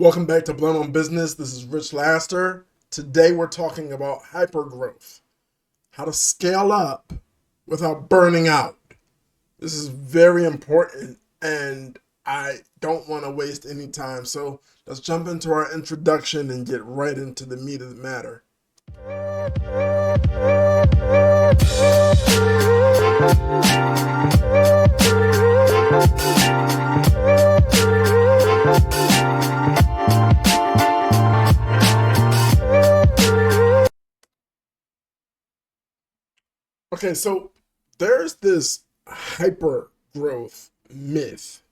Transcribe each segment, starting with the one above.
Welcome back to Blunt on Business. This is Rich Laster. Today we're talking about hypergrowth, how to scale up without burning out. This is very important and I don't want to waste any time. So let's jump into our introduction and get right into the meat of the matter. Okay, so there's this hyper growth myth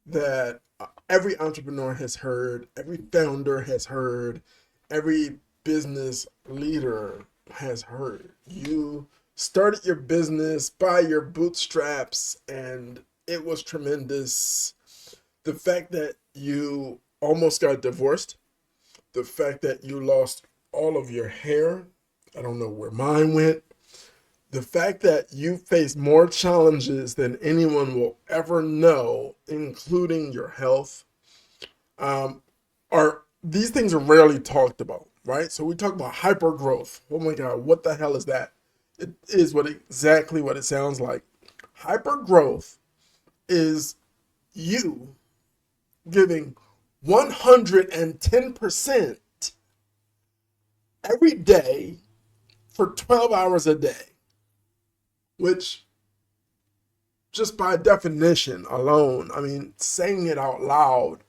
that every entrepreneur has heard, every founder has heard, every business leader has heard. You started your business by your bootstraps and it was tremendous. The fact that you almost got divorced, the fact that you lost all of your hair, I don't know where mine went, the fact that you face more challenges than anyone will ever know, including your health, are these things are rarely talked about, right? So we talk about hyper growth. Oh my God, what the hell is that? It is exactly what it sounds like. Hyper growth is you giving 110% every day for 12 hours a day, which just by definition alone, I mean, saying it out loud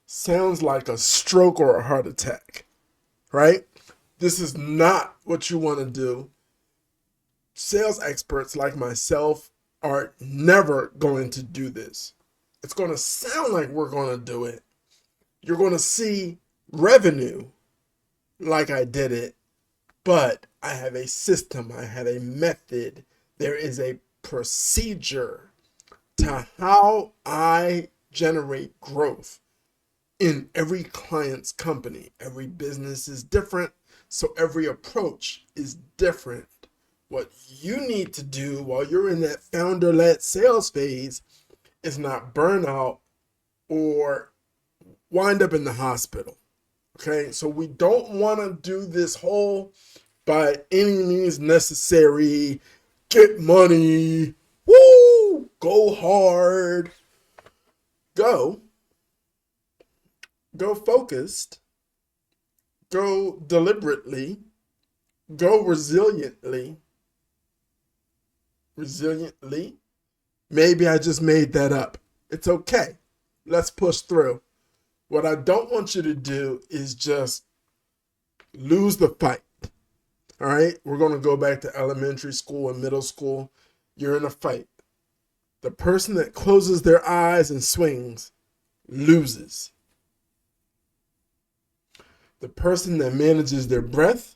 sounds like a stroke or a heart attack, right? This is not what you want to do. Sales experts like myself are never going to do this. It's going to sound like we're going to do it. You're going to see revenue like I did it, but I have a system, I have a method. There is a procedure to how I generate growth in every client's company. Every business is different, so every approach is different. What you need to do while you're in that founder-led sales phase is not burn out or wind up in the hospital. Okay, so we don't want to do this whole by any means necessary, get money, woo, go hard, go focused, go deliberately, go resiliently. Maybe I just made that up. It's okay. Let's push through. What I don't want you to do is just lose the fight. All right, we're going to go back to elementary school and middle school. You're in a fight. The person that closes their eyes and swings loses. The person that manages their breath,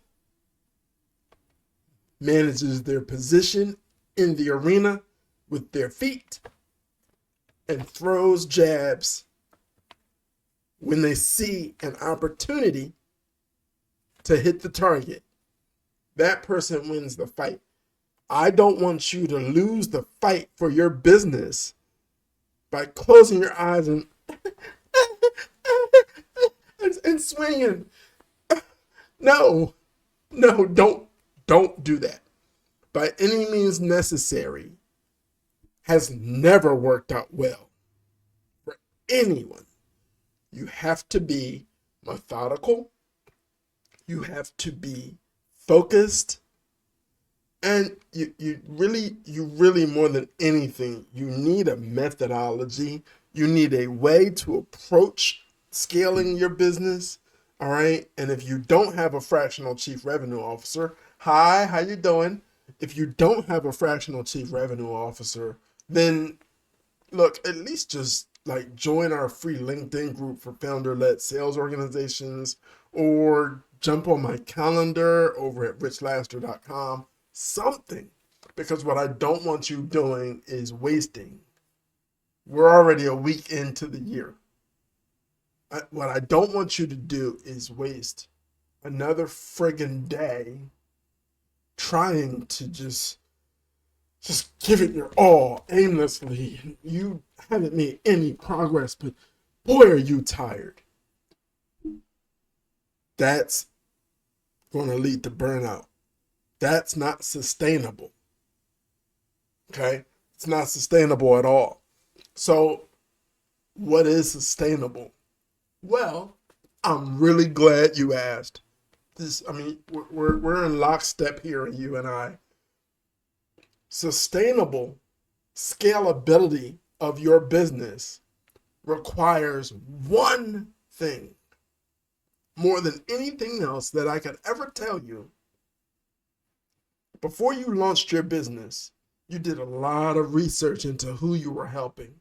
manages their position in the arena with their feet, and throws jabs when they see an opportunity to hit the target, that person wins the fight. I don't want you to lose the fight for your business by closing your eyes and and swinging. No, don't do that. By any means necessary has never worked out well for anyone. You have to be methodical. You have to be focused. And you really more than anything, you need a methodology. You need a way to approach scaling your business. All right. And if you don't have a fractional chief revenue officer, hi, how you doing? If you don't have a fractional chief revenue officer, then look, at least just like join our free LinkedIn group for founder-led sales organizations or jump on my calendar over at richlaster.com, something, because what I don't want you doing is wasting. We're already a week into the year. What I don't want you to do is waste another friggin' day trying to just give it your all aimlessly. You haven't made any progress, but boy, are you tired. That's going to lead to burnout. That's not sustainable. Okay? It's not sustainable at all. So, what is sustainable? Well, I'm really glad you asked. We're in lockstep here, you and I. Sustainable scalability of your business requires one thing more than anything else that I could ever tell you. Before you launched your business, you did a lot of research into who you were helping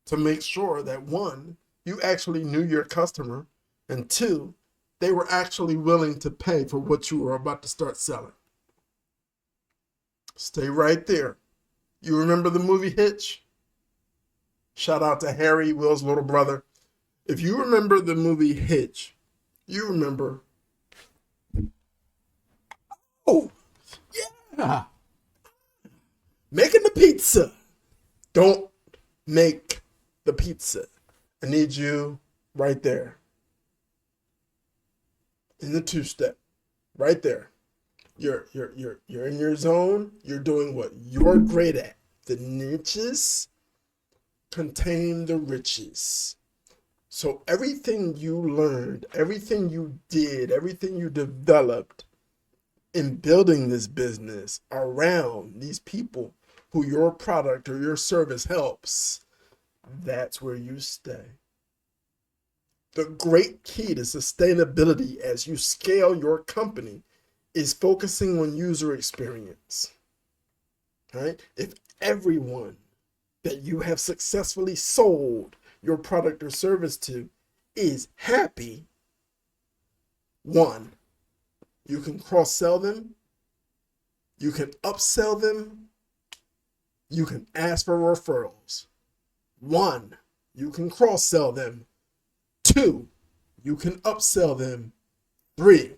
to make sure that one, you actually knew your customer, and two, they were actually willing to pay for what you were about to start selling. Stay right there. You remember the movie Hitch? Shout out to Harry, Will's little brother. If you remember the movie Hitch, you remember, oh, yeah, making the pizza. Don't make the pizza. I need you right there. In the two-step, right there. You're in your zone. You're doing what you're great at. The niches contain the riches. So everything you learned, everything you did, everything you developed in building this business around these people who your product or your service helps, that's where you stay. The great key to sustainability as you scale your company is focusing on user experience. Right? If everyone that you have successfully sold your product or service to is happy, one, you can cross-sell them, you can upsell them, you can ask for referrals. One, you can cross-sell them. Two, you can upsell them. Three,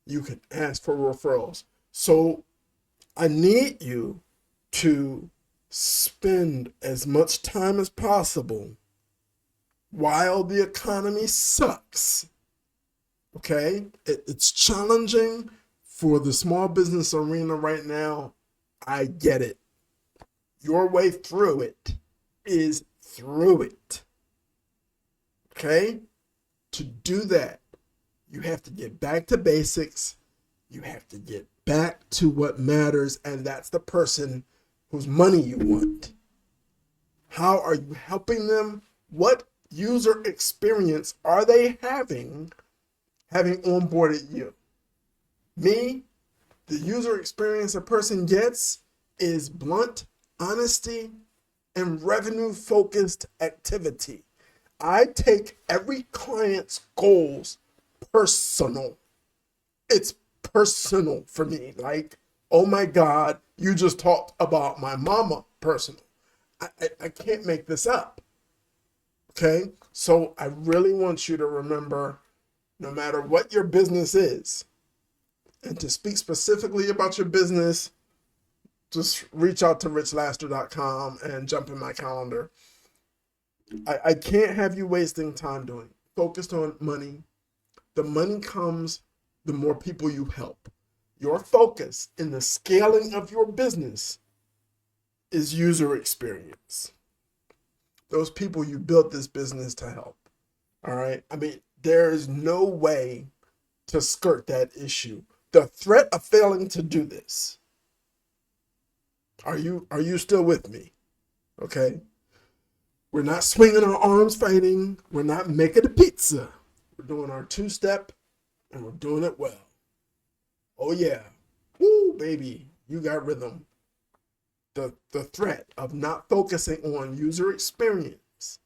you can ask for referrals. So I need you to spend as much time as possible while the economy sucks. Okay? It's challenging for the small business arena right now. I get it. Your way through it is through it. Okay? To do that, you have to get back to basics. You have to get back to what matters, and that's the person whose money you want. How are you helping them? What user experience are they having onboarded you? Me, the user experience a person gets is blunt honesty and revenue-focused activity. I take every client's goals personal. It's personal for me. Like, oh my God, you just talked about my mama personal. I can't make this up. Okay? So I really want you to remember, no matter what your business is, and to speak specifically about your business, just reach out to richlaster.com and jump in my calendar. I can't have you wasting time doing it. Focused on money. The money comes the more people you help. Your focus in the scaling of your business is user experience. Those people you built this business to help. All right? I mean, there is no way to skirt that issue. The threat of failing to do this. Are you still with me? Okay? We're not swinging our arms fighting. We're not making a pizza. We're doing our two-step, and we're doing it well. Oh, yeah. Woo, baby. You got rhythm. The threat of not focusing on user experience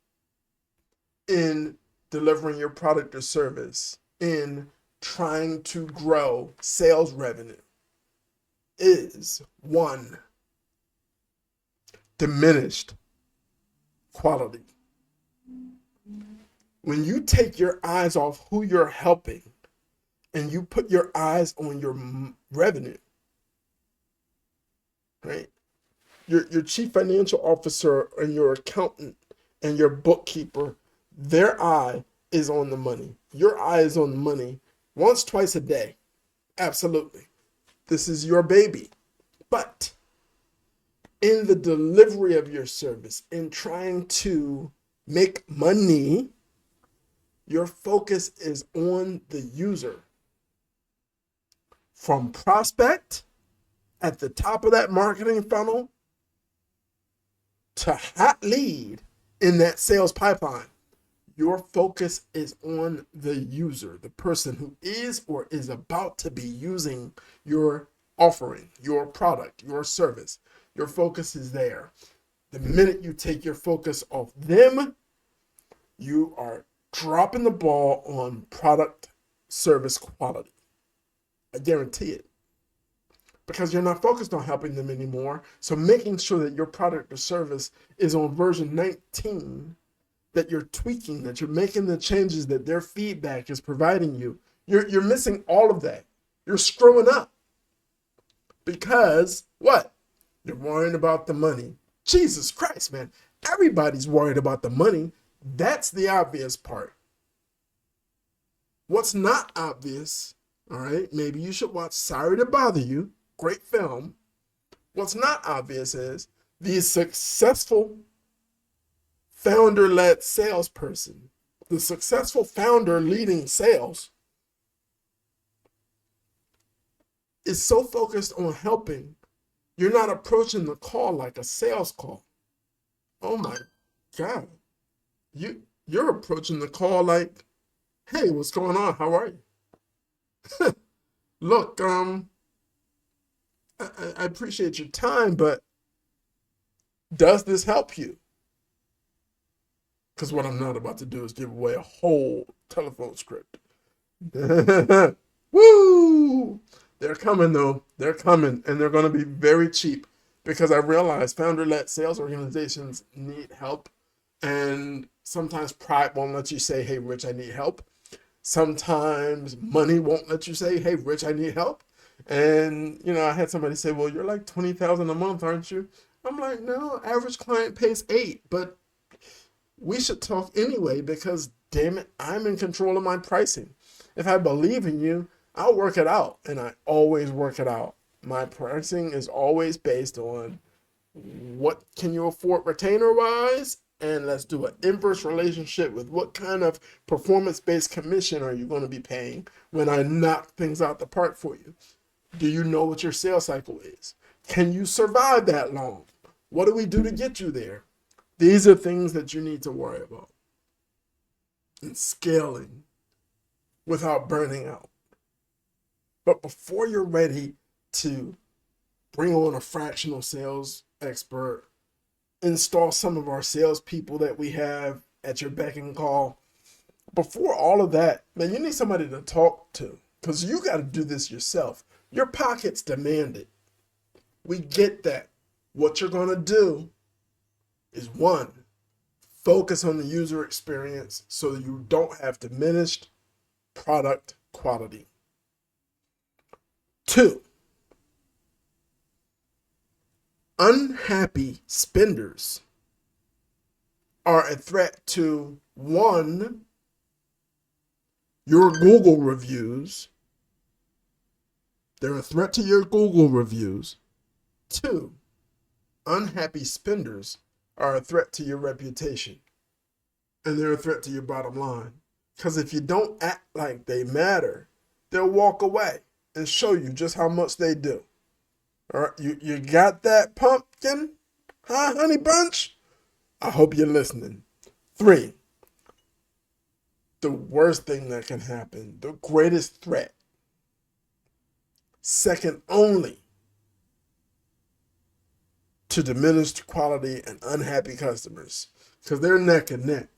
in delivering your product or service, in trying to grow sales revenue, is one, diminished quality. When you take your eyes off who you're helping and you put your eyes on your revenue, right? Your chief financial officer and your accountant and your bookkeeper, their eye is on the money. Your eye is on the money. once, twice a day. Absolutely. This is your baby. But in the delivery of your service, in trying to make money, your focus is on the user. From prospect at the top of that marketing funnel to hot lead in that sales pipeline. Your focus is on the user, the person who is or is about to be using your offering, your product, your service. Your focus is there. The minute you take your focus off them, you are dropping the ball on product service quality. I guarantee it. Because you're not focused on helping them anymore. So making sure that your product or service is on version 19, that you're tweaking, that you're making the changes that their feedback is providing you. You're missing all of that. You're screwing up. Because what? You're worrying about the money. Jesus Christ, man. Everybody's worried about the money. That's the obvious part. What's not obvious, all right, maybe you should watch Sorry to Bother You. Great film. What's not obvious is the successful founder-led salesperson, the successful founder leading sales, is so focused on helping, you're not approaching the call like a sales call. Oh my God. You're approaching the call like, hey, what's going on? How are you? Look, I appreciate your time, but does this help you? Because what I'm not about to do is give away a whole telephone script. Woo! They're coming, though. They're coming, and they're going to be very cheap because I realize founder-led sales organizations need help, and sometimes pride won't let you say, hey, Rich, I need help. Sometimes money won't let you say, hey, Rich, I need help. And, I had somebody say, well, you're like $20,000 a month, aren't you? I'm like, no, average client pays $8, but we should talk anyway because, damn it, I'm in control of my pricing. If I believe in you, I'll work it out, and I always work it out. My pricing is always based on what can you afford retainer-wise, and let's do an inverse relationship with what kind of performance-based commission are you going to be paying when I knock things out the park for you. Do you know what your sales cycle is? Can you survive that long? What do we do to get you there? These are things that you need to worry about. And scaling without burning out. But before you're ready to bring on a fractional sales expert, install some of our salespeople that we have at your beck and call, before all of that, man, you need somebody to talk to because you got to do this yourself. Your pockets demand it. We get that. What you're going to do is, one, focus on the user experience so that you don't have diminished product quality. 2, unhappy spenders are a threat to, 1, your Google reviews. They're a threat to your Google reviews. 2, unhappy spenders are a threat to your reputation. And they're a threat to your bottom line. Because if you don't act like they matter, they'll walk away and show you just how much they do. All right, you got that, pumpkin? Huh, honey bunch? I hope you're listening. 3, the worst thing that can happen, the greatest threat, second only to diminished quality and unhappy customers, because they're neck and neck,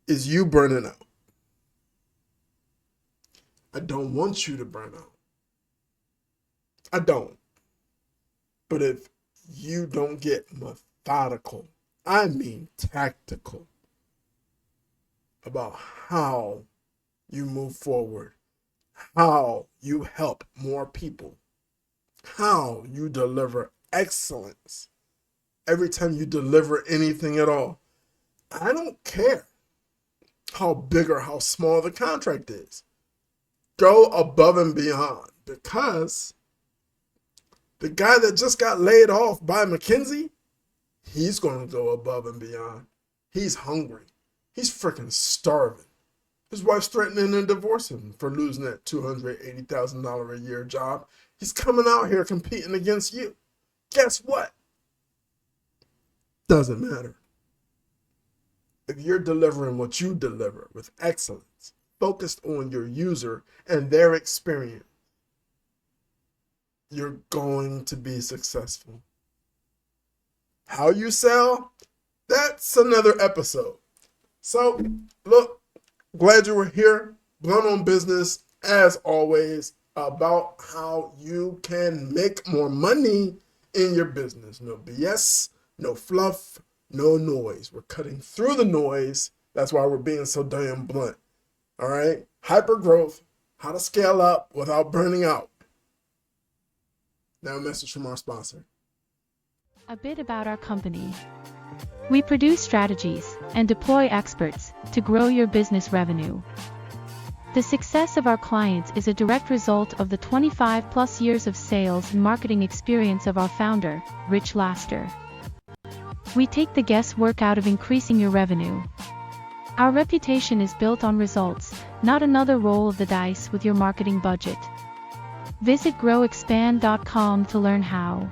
is you burning out. I don't want you to burn out. I don't. But if you don't get methodical, I mean tactical, about how you move forward, how you help more people, how you deliver excellence every time you deliver anything at all, I don't care how big or how small the contract is. Go above and beyond, because the guy that just got laid off by McKinsey, he's going to go above and beyond. He's hungry. He's freaking starving. His wife's threatening to divorce him for losing that $280,000 a year job. He's coming out here competing against you. Guess what? Doesn't matter. If you're delivering what you deliver with excellence, focused on your user and their experience, you're going to be successful. How you sell? That's another episode. So, look, glad you were here. Blunt on Business, as always, about how you can make more money in your business. No BS, no fluff, no noise. We're cutting through the noise. That's why we're being so damn blunt. All right? Hypergrowth, how to scale up without burning out. Now a message from our sponsor. A bit about our company. We produce strategies and deploy experts to grow your business revenue. The success of our clients is a direct result of the 25+ years of sales and marketing experience of our founder, Rich Laster. We take the guesswork out of increasing your revenue. Our reputation is built on results, not another roll of the dice with your marketing budget. Visit growexpand.com to learn how.